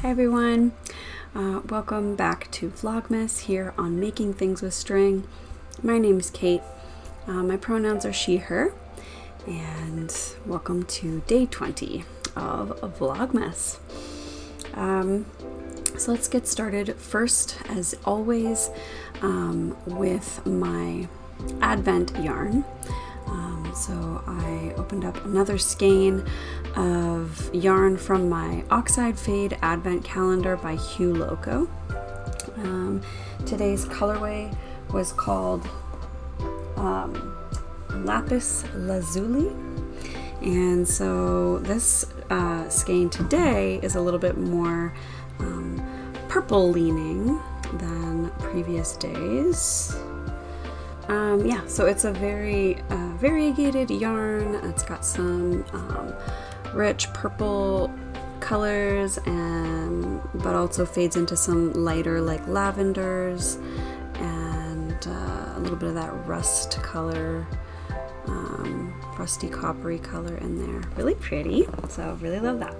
Hi everyone, welcome back to Vlogmas here on Making Things with String. My name is Kate, my pronouns are she, her, and welcome to day 20 of Vlogmas. So let's get started first, as always, with my Advent yarn. So I opened up another skein of yarn from my Oxide Fade Advent Calendar by Hugh Loco. Today's colorway was called Lapis Lazuli, and so this skein today is a little bit more purple leaning than previous days. So it's a very variegated yarn. It's got some rich purple colors, but also fades into some lighter like lavenders and a little bit of that rust color, rusty coppery color in there. Really pretty, so really love that.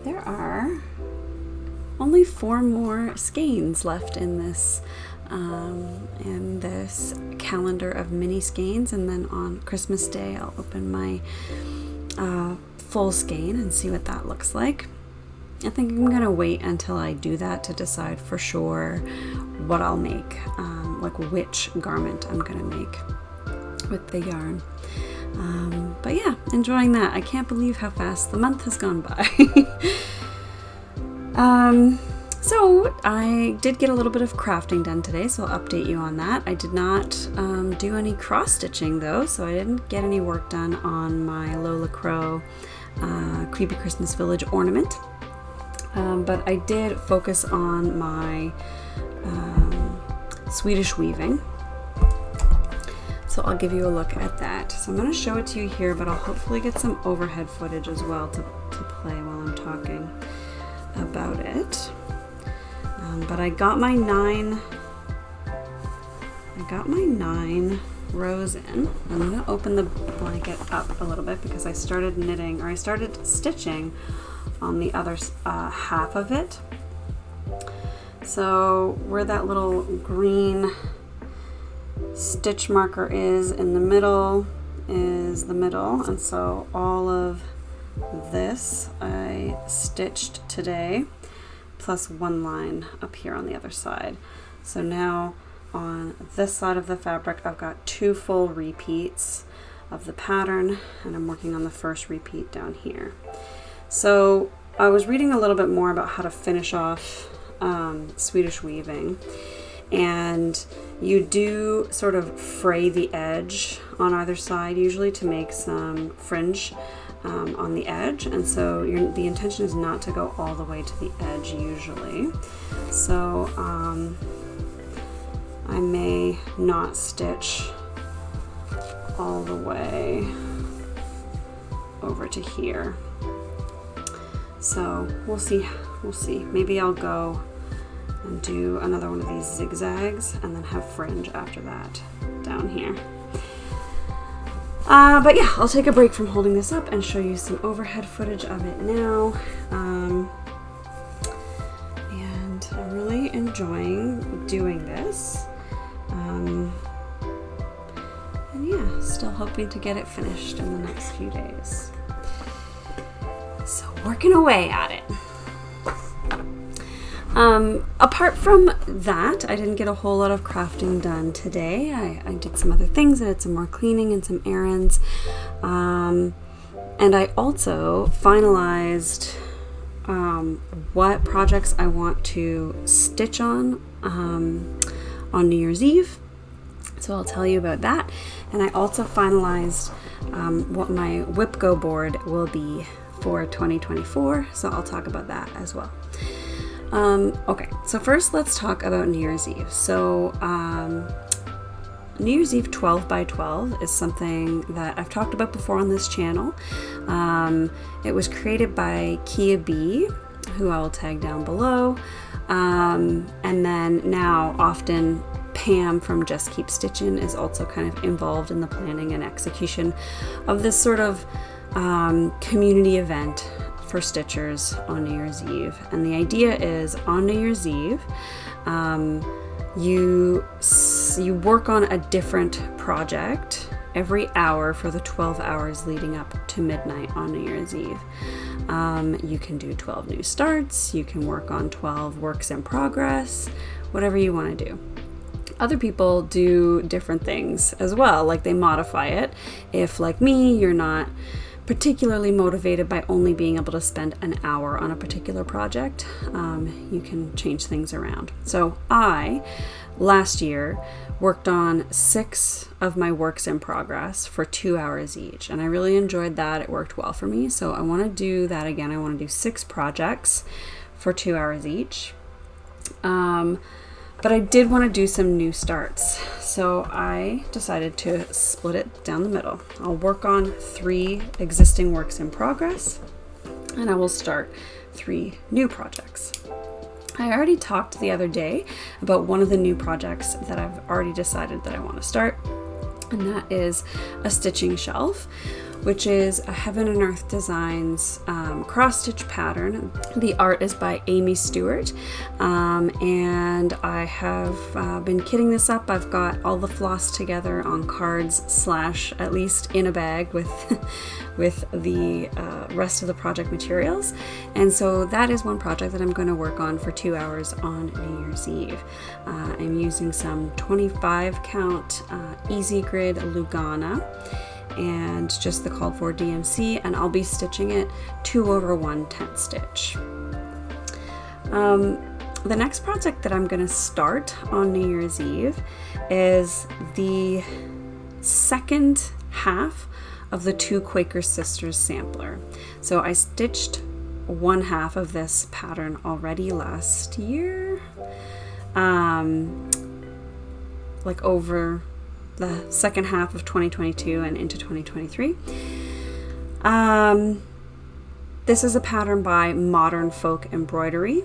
There are only 4 more skeins left in this calendar of mini skeins, and then on Christmas Day I'll open my full skein and see what that looks like. I think I'm gonna wait until I do that to decide for sure what I'll make, like which garment I'm gonna make with the yarn. But yeah, enjoying that. I can't believe how fast the month has gone by. So I did get a little bit of crafting done today, so I'll update you on that. I did not do any cross stitching though, so I didn't get any work done on my Lola Crow Creepy Christmas Village ornament. But I did focus on my Swedish weaving. So I'll give you a look at that. So I'm going to show it to you here, but I'll hopefully get some overhead footage as well to play while I'm talking about it. But I got my 9 rows in. I'm going to open the blanket up a little bit because I started knitting, or I started stitching on the other half of it. So where that little green stitch marker is in the middle is the middle, and so all of this I stitched today, plus 1 line up here on the other side. So now on this side of the fabric I've got 2 full repeats of the pattern, and I'm working on the first repeat down here. So I was reading a little bit more about how to finish off Swedish weaving, and you do sort of fray the edge on either side usually to make some fringe on the edge, and so the intention is not to go all the way to the edge usually. So I may not stitch all the way over to here. So we'll see. Maybe I'll go and do another one of these zigzags and then have fringe after that down here. But yeah, I'll take a break from holding this up and show you some overhead footage of it now. And I'm really enjoying doing this. And yeah, still hoping to get it finished in the next few days. So working away at it. Apart from that, I didn't get a whole lot of crafting done today. I did some other things. I did some more cleaning and some errands. And I also finalized what projects I want to stitch on New Year's Eve. So I'll tell you about that. And I also finalized what my WIPGO board will be for 2024. So I'll talk about that as well. Okay, so first let's talk about New Year's Eve. So New Year's Eve 12 by 12 is something that I've talked about before on this channel. It was created by Kia B, who I'll tag down below. And then now often Pam from Just Keep Stitchin' is also kind of involved in the planning and execution of this sort of community event for stitchers on New Year's Eve. And the idea is on New Year's Eve, you work on a different project every hour for the 12 hours leading up to midnight on New Year's Eve. You can do 12 new starts, you can work on 12 works in progress, whatever you want to do. Other people do different things as well, like they modify it. If, like me, you're not particularly motivated by only being able to spend an hour on a particular project, you can change things around. So I, last year, worked on 6 of my works in progress for 2 hours each, and I really enjoyed that. It worked well for me, so I want to do that again. I want to do 6 projects for 2 hours each. But I did want to do some new starts, so I decided to split it down the middle. I'll work on 3 existing works in progress, and I will start 3 new projects. I already talked the other day about one of the new projects that I've already decided that I want to start, and that is a stitching shelf, which is a Heaven and Earth Designs cross-stitch pattern. The art is by Amy Stewart, and I have been kitting this up. I've got all the floss together on cards / at least in a bag with with the rest of the project materials, and so that is one project that I'm going to work on for 2 hours on New Year's Eve. I'm using some 25 count Easy Grid Lugana and just the called for DMC, and I'll be stitching it 2/1 tent stitch. The next project that I'm going to start on New Year's Eve is the second half of the 2 Quaker Sisters sampler. So I stitched 1/2 of this pattern already last year, like over the second half of 2022 and into 2023. This is a pattern by Modern Folk Embroidery,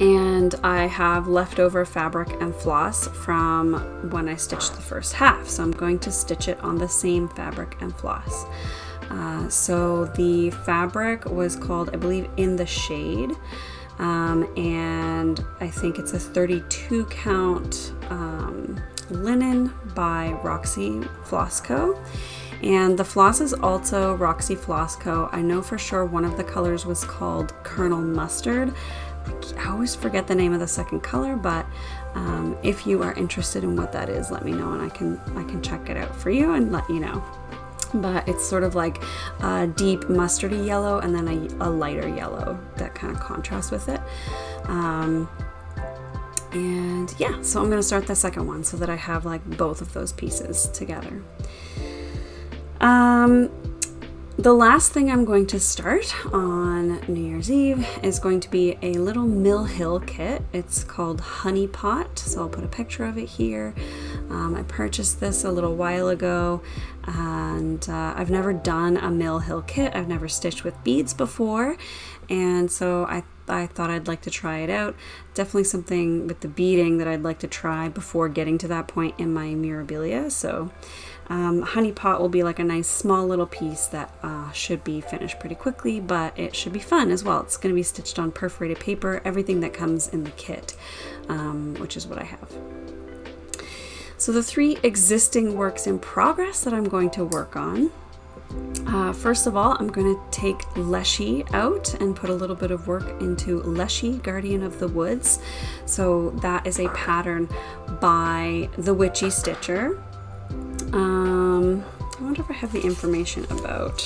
and I have leftover fabric and floss from when I stitched the first half, so I'm going to stitch it on the same fabric and floss. So the fabric was called, I believe, In the Shade, and I think it's a 32 count linen by Roxy Floss Co. And the floss is also Roxy Floss Co. I know for sure one of the colors was called Colonel Mustard. I always forget the name of the second color, but if you are interested in what that is, let me know and I can check it out for you and let you know. But it's sort of like a deep mustardy yellow and then a lighter yellow that kind of contrasts with it. And yeah, so I'm going to start the second one so that I have like both of those pieces together. The last thing I'm going to start on New Year's Eve is going to be a little Mill Hill kit. It's called Honey Pot, so I'll put a picture of it here. I purchased this a little while ago, and I've never done a Mill Hill kit. I've never stitched with beads before, and so I thought I'd like to try it out. Definitely something with the beading that I'd like to try before getting to that point in my Mirabilia. So Honey Pot will be like a nice small little piece that should be finished pretty quickly, but it should be fun as well. It's going to be stitched on perforated paper, everything that comes in the kit, which is what I have. So the 3 existing works in progress that I'm going to work on. First of all, I'm going to take Leshy out and put a little bit of work into Leshy, Guardian of the Woods. So that is a pattern by the Witchy Stitcher. I wonder if I have the information about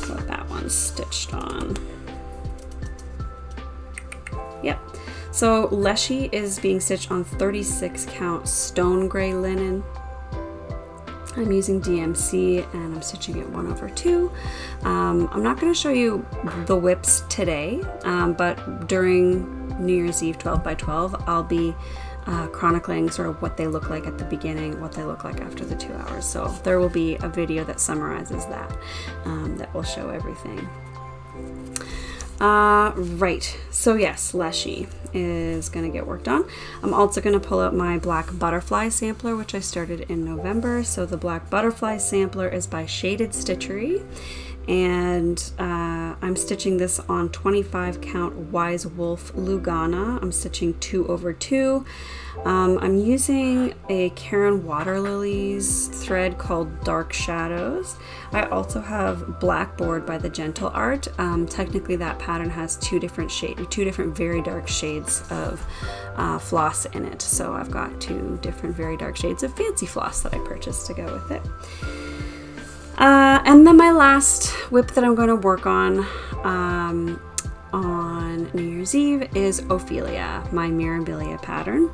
what that one's stitched on. Yep. So Leshy is being stitched on 36 count stone gray linen. I'm using DMC and I'm stitching it 1/2. I'm not going to show you the whips today, but during New Year's Eve 12 by 12, I'll be chronicling sort of what they look like at the beginning, what they look like after the 2 hours. So there will be a video that summarizes that, that will show everything. Right, so yes, Leshy is going to get worked on. I'm also going to pull out my black butterfly sampler, which I started in November. So the black butterfly sampler is by Shaded Stitchery, and I'm stitching this on 25 count Wise Wolf Lugana. I'm stitching 2/2. I'm using a Karen Waterlilies thread called Dark Shadows. I also have Blackboard by the Gentle Art. Technically that pattern has two different very dark shades of floss in it. So I've got 2 different very dark shades of fancy floss that I purchased to go with it. And then my last whip that I'm going to work on New Year's Eve is Ophelia, my Mirabilia pattern.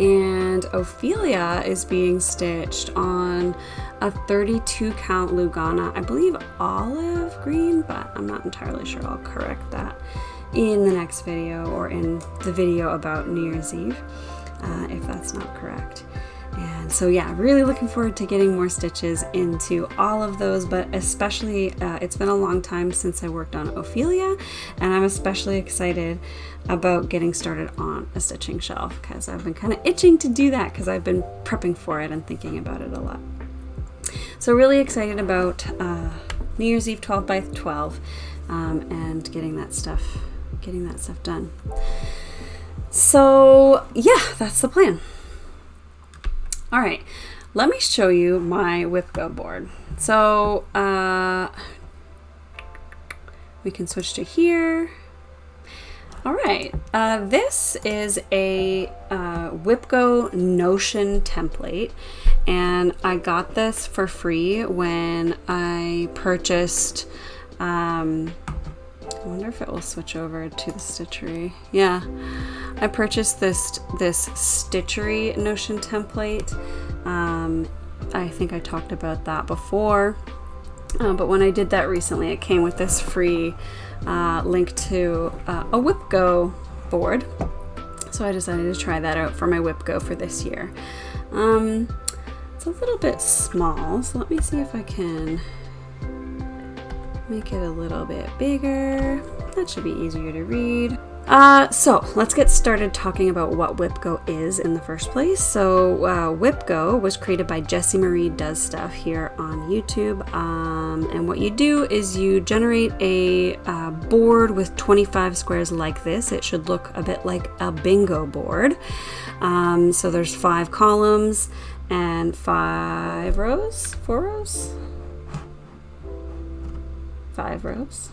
And Ophelia is being stitched on a 32 count Lugana, I believe olive green, but I'm not entirely sure. I'll correct that in the next video or in the video about New Year's Eve if that's not correct. And so yeah, really looking forward to getting more stitches into all of those, but especially it's been a long time since I worked on Ophelia, and I'm especially excited about getting started on a stitching shelf because I've been kind of itching to do that because I've been prepping for it and thinking about it a lot. So really excited about New Year's Eve 12 by 12 and getting that stuff done. So yeah, that's the plan. All right, let me show you my WIPGO board. So we can switch to here. All right, this is a WIPGO Notion template, and I got this for free when I purchased, I wonder if it will switch over to the Stitchery. Yeah, I purchased this Stitchery Notion template. I think I talked about that before, but when I did that recently, it came with this free link to a WIPGO board. So I decided to try that out for my WIPGO for this year. It's a little bit small, so let me see if I can make it a little bit bigger. That should be easier to read. So let's get started talking about what WIPGO is in the first place. So WIPGO was created by Jessie Marie Does Stuff here on YouTube. And what you do is you generate a board with 25 squares like this. It should look a bit like a bingo board. So there's 5 columns and 5 rows, 4 rows? 5 rows.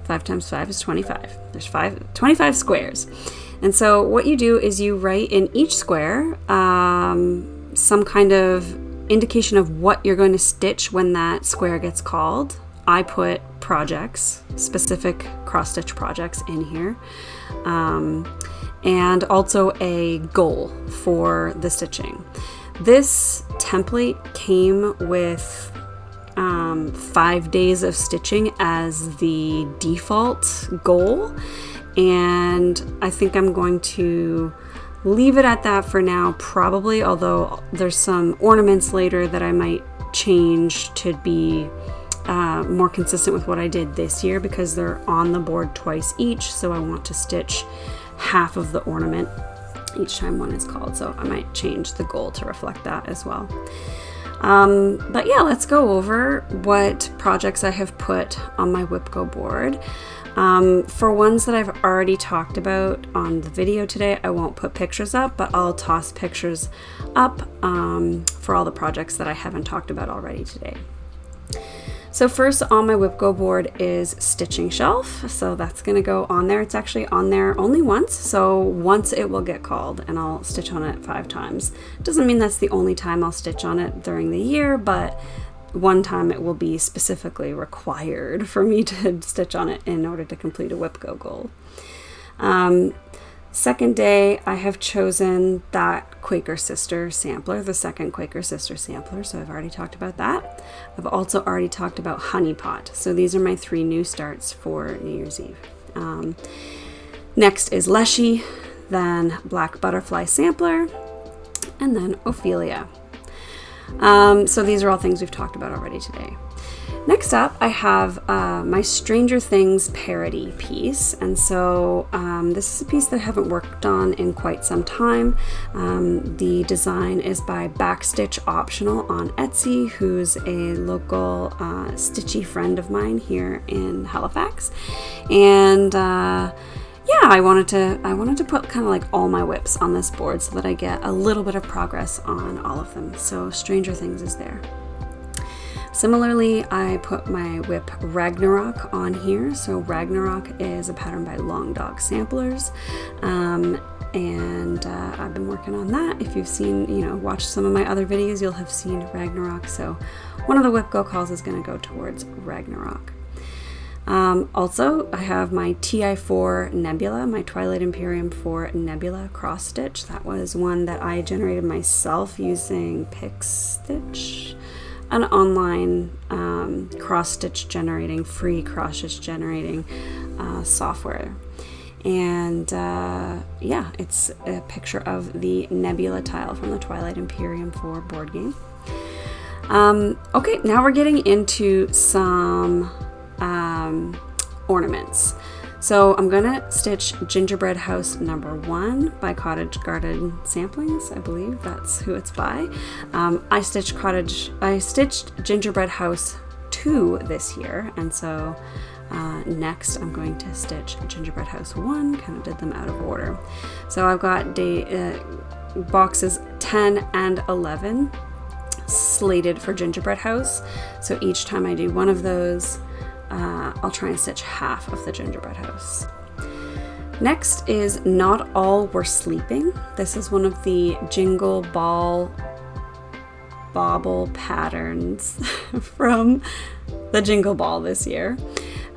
5 times 5 is 25. There's 25 squares. And so what you do is you write in each square some kind of indication of what you're going to stitch when that square gets called. I put projects, specific cross-stitch projects in here. And also a goal for the stitching. This template came with 5 days of stitching as the default goal, and I think I'm going to leave it at that for now, probably, although there's some ornaments later that I might change to be more consistent with what I did this year, because they're on the board twice each, so I want to stitch half of the ornament each time one is called, so I might change the goal to reflect that as well. But yeah, let's go over what projects I have put on my WIPGO board. For ones that I've already talked about on the video today, I won't put pictures up, but I'll toss pictures up for all the projects that I haven't talked about already today. So first on my WIPGO board is Stitching Shelf. So that's going to go on there. It's actually on there only once. So once it will get called and I'll stitch on it 5 times. Doesn't mean that's the only time I'll stitch on it during the year, but one time it will be specifically required for me to stitch on it in order to complete a WIPGO goal. Second day, I have chosen that Quaker Sister sampler, the second Quaker Sister sampler, so I've already talked about that. I've also already talked about Honey Pot, so these are my 3 new starts for New Year's Eve. Next is Leshy, then Black Butterfly Sampler, and then Ophelia. So these are all things we've talked about already today. Next up, I have my Stranger Things parody piece, and so this is a piece that I haven't worked on in quite some time. The design is by Backstitch Optional on Etsy, who's a local stitchy friend of mine here in Halifax, and yeah, I wanted to put kind of like all my WIPs on this board so that I get a little bit of progress on all of them. So Stranger Things is there. Similarly, I put my WIP Ragnarok on here. So Ragnarok is a pattern by Long Dog Samplers, and I've been working on that. If you've seen, watched some of my other videos, you'll have seen Ragnarok. So one of the WIPGO calls is going to go towards Ragnarok. Also, I have my TI4 Nebula, my Twilight Imperium 4 Nebula cross stitch. That was one that I generated myself using PicStitch, an online cross-stitch generating, free cross-stitch generating software. And yeah, it's a picture of the Nebula tile from the Twilight Imperium 4 board game. Okay, now we're getting into some ornaments. So I'm gonna stitch Gingerbread House number 1 by Cottage Garden Samplings. I believe that's who it's by. I stitched Gingerbread House 2 this year, and so next I'm going to stitch Gingerbread House 1. Kind of did them out of order. So I've got boxes 10 and 11 slated for Gingerbread House. So each time I do one of those, I'll try and stitch half of the gingerbread house. Next is Not All Were Sleeping. This is one of the Jingle Ball Bobble patterns from the Jingle Ball this year.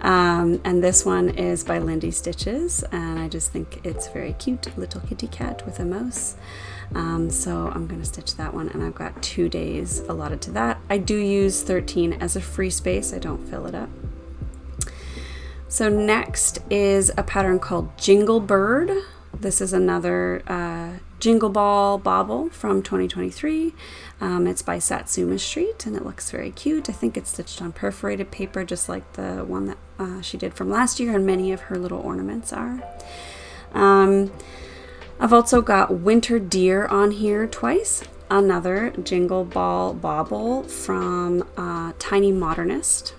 And this one is by Lindy Stitches, and I just think it's very cute, little kitty cat with a mouse. So I'm going to stitch that one, and I've got 2 days allotted to that. I do use 13 as a free space. I don't fill it up. So next is a pattern called Jingle Bird. This is another Jingle Ball Bobble from 2023. It's by Satsuma Street, and it looks very cute. I think it's stitched on perforated paper, just like the one that she did from last year, and many of her little ornaments are. I've also got Winter Deer on here twice. Another Jingle Ball Bobble from Tiny Modernist.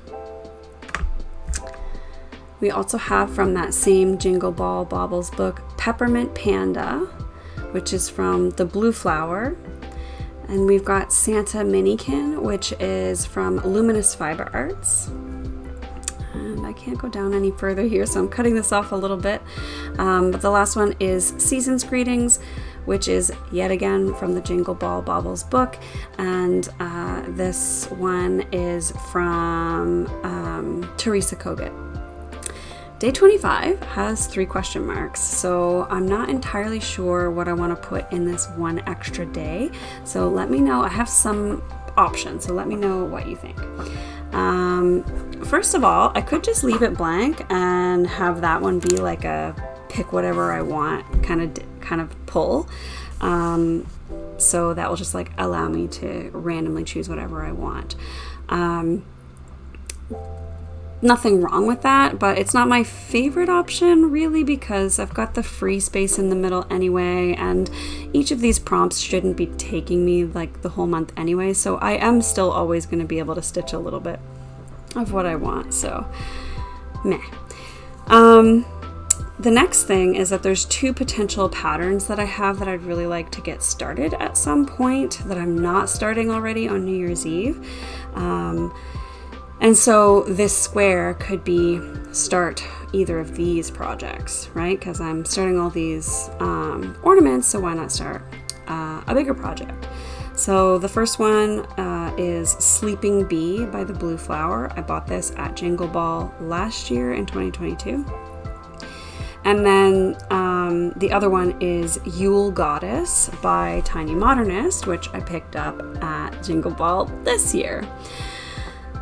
We also have from that same Jingle Ball Bobbles book, Peppermint Panda, which is from the Blue Flower. And we've got Santa Minikin, which is from Luminous Fiber Arts. And I can't go down any further here, so I'm cutting this off a little bit. But the last one is Season's Greetings, which is yet again from the Jingle Ball Bobbles book. And this one is from Teresa Kogut. Day 25 has 3 question marks, so I'm not entirely sure what I want to put in this one extra day. So let me know. I have some options, so let me know what you think. First of all, I could just leave it blank and have that one be like a pick whatever I want kind of pull. So that will just like allow me to randomly choose whatever I want. Nothing wrong with that, but it's not my favorite option really, because I've got the free space in the middle anyway, and each of these prompts shouldn't be taking me like the whole month anyway, so I am still always going to be able to stitch a little bit of what I want, so meh. The next thing is that there's 2 potential patterns that I have that I'd really like to get started at some point that I'm not starting already on New Year's Eve. And so this square could be start either of these projects, right? Because I'm starting all these ornaments, so why not start a bigger project? So the first one is Sleeping Bee by the Blue Flower. I bought this at Jingle Ball last year in 2022. And then the other one is Yule Goddess by Tiny Modernist, which I picked up at Jingle Ball this year.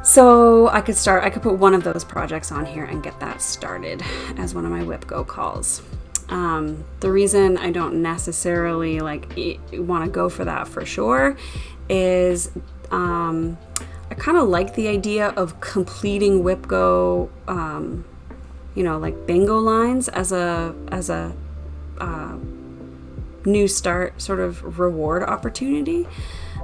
So I could put one of those projects on here and get that started as one of my WIPGO calls. The reason I don't necessarily want to go for that for sure is I kind of like the idea of completing WIPGO, you know, like bingo lines as a new start sort of reward opportunity,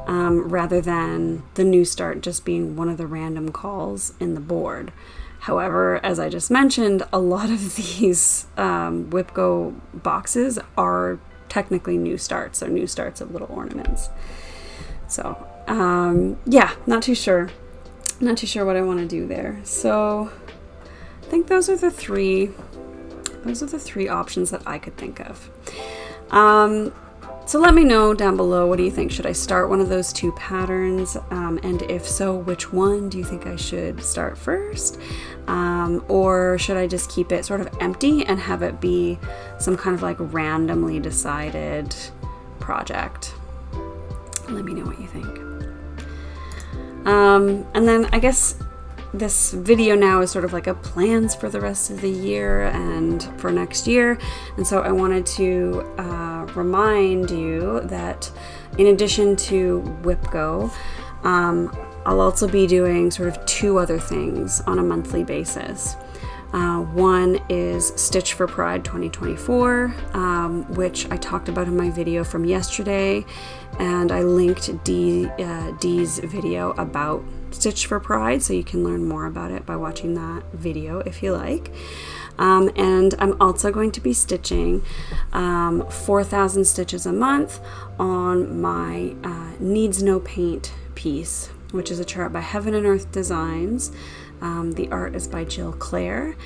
rather than the new start just being one of the random calls in the board. However, as I just mentioned, a lot of these WIPGO boxes are technically new starts, or new starts of little ornaments. So yeah, not too sure what I want to do there. So I think those are the three options that I could think of. So let me know down below, what do you think? Should I start one of those two patterns? And if so, which one do you think I should start first? Or should I just keep it sort of empty and have it be some kind of like randomly decided project? Let me know what you think. And then I guess this video now is sort of like a plans for the rest of the year and for next year. And so I wanted to remind you that in addition to WIPGO, I'll also be doing sort of two other things on a monthly basis. One is Stitch for Pride 2024, which I talked about in my video from yesterday, and I linked Dee's video about Stitch for Pride, so you can learn more about it by watching that video if you like. And I'm also going to be stitching 4,000 stitches a month on my Needs No Paint piece, which is a chart by Heaven and Earth Designs. The art is by Jill Clare,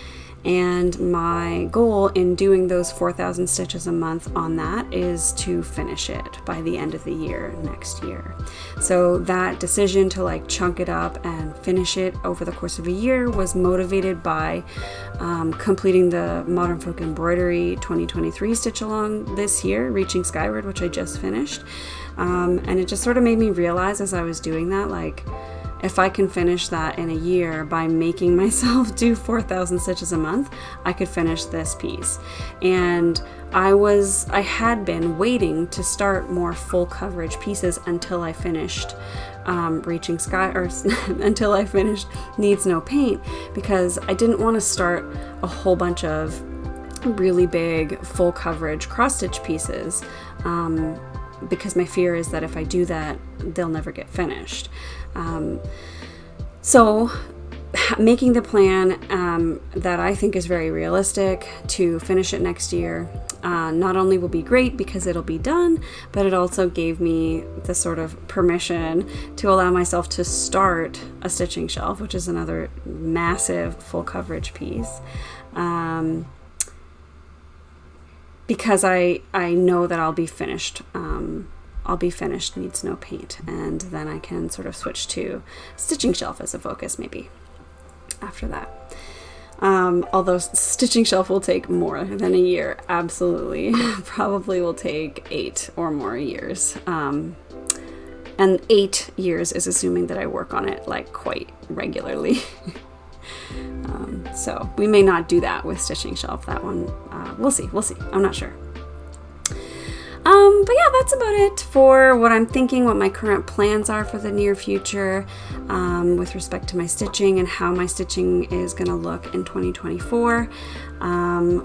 and my goal in doing those 4,000 stitches a month on that is to finish it by the end of the year next year. So that decision to like chunk it up and finish it over the course of a year was motivated by completing the Modern Folk Embroidery 2023 stitch along this year, Reaching Skyward, which I just finished. And it just sort of made me realize as I was doing that, like, if I can finish that in a year by making myself do 4,000 stitches a month, I could finish this piece. And I had been waiting to start more full coverage pieces until I finished Reaching Sky, or until I finished Needs No Paint, because I didn't want to start a whole bunch of really big full coverage cross stitch pieces, because my fear is that if I do that, they'll never get finished. So making the plan that I think is very realistic to finish it next year, not only will be great because it'll be done, but it also gave me the sort of permission to allow myself to start a stitching shelf, which is another massive full coverage piece. Because I know that I'll be finished Needs No Paint, and then I can sort of switch to stitching shelf as a focus maybe after that. Although stitching shelf will take more than a year, absolutely. Probably will take 8 or more years. And 8 years is assuming that I work on it like quite regularly. So we may not do that with stitching shelf. That one, we'll see. I'm not sure. But yeah, that's about it for what I'm thinking, what my current plans are for the near future, with respect to my stitching and how my stitching is going to look in 2024.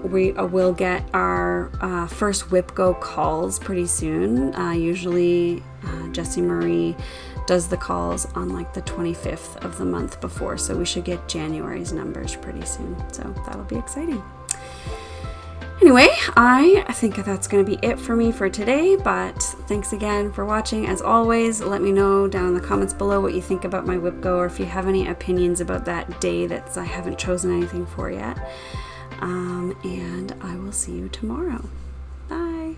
We will get our first WIPGO calls pretty soon. Usually Jessie Marie does the calls on like the 25th of the month before, so we should get January's numbers pretty soon. So that'll be exciting. Anyway, I think that's going to be it for me for today, but thanks again for watching. As always, let me know down in the comments below what you think about my WIPGO, or if you have any opinions about that day that I haven't chosen anything for yet. And I will see you tomorrow. Bye.